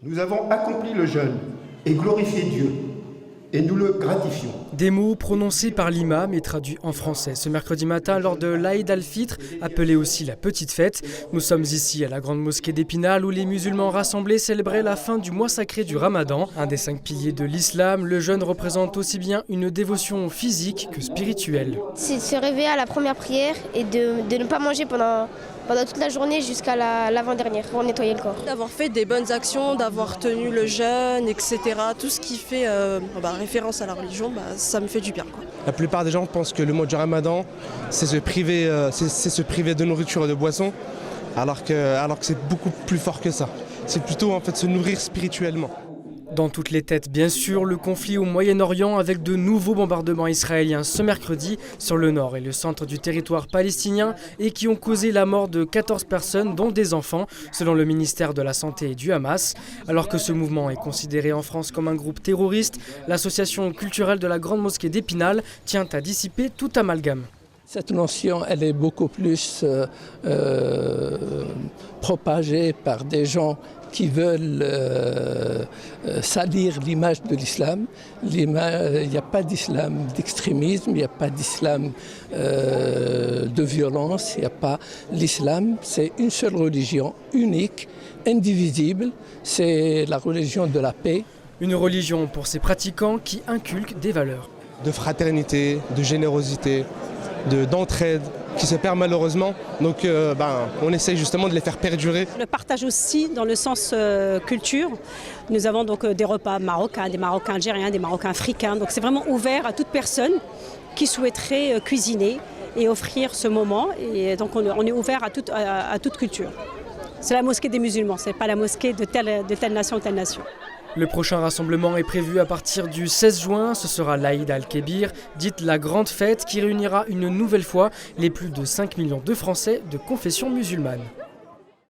Nous avons accompli le jeûne et glorifié Dieu, et nous le gratifions. Des mots prononcés par l'imam et traduits en français ce mercredi matin lors de l'Aïd al-Fitr, appelée aussi la petite fête. Nous sommes ici à la grande mosquée d'Épinal où les musulmans rassemblés célébraient la fin du mois sacré du Ramadan. Un des 5 piliers de l'islam, le jeûne représente aussi bien une dévotion physique que spirituelle. C'est de se réveiller à la première prière et de ne pas manger pendant toute la journée jusqu'à l'avant-dernière pour nettoyer le corps. D'avoir fait des bonnes actions, d'avoir tenu le jeûne, etc. Tout ce qui fait référence à la religion, ça me fait du bien, quoi. La plupart des gens pensent que le mois du Ramadan, c'est se priver de nourriture et de boissons, alors que c'est beaucoup plus fort que ça. C'est plutôt en fait se nourrir spirituellement. Dans toutes les têtes, bien sûr, le conflit au Moyen-Orient avec de nouveaux bombardements israéliens ce mercredi sur le nord et le centre du territoire palestinien et qui ont causé la mort de 14 personnes, dont des enfants, selon le ministère de la Santé et du Hamas. Alors que ce mouvement est considéré en France comme un groupe terroriste, l'association culturelle de la Grande Mosquée d'Épinal tient à dissiper tout amalgame. Cette notion, elle est beaucoup plus propagée par des gens qui veulent salir l'image de l'islam. Il n'y a pas d'islam d'extrémisme, il n'y a pas d'islam de violence, il n'y a pas. L'islam, c'est une seule religion, unique, indivisible, c'est la religion de la paix. Une religion pour ses pratiquants qui inculquent des valeurs. De fraternité, de générosité, d'entraide, qui se perd malheureusement. Donc on essaye justement de les faire perdurer. Le partage aussi dans le sens culture. Nous avons donc des repas marocains, des Marocains algériens, des Marocains africains. Donc c'est vraiment ouvert à toute personne qui souhaiterait cuisiner et offrir ce moment. Et donc on est ouvert à toute culture. C'est la mosquée des musulmans, ce n'est pas la mosquée de telle nation ou telle nation. Le prochain rassemblement est prévu à partir du 16 juin. Ce sera l'Aïd al-Kébir, dite la grande fête, qui réunira une nouvelle fois les plus de 5 millions de Français de confession musulmane.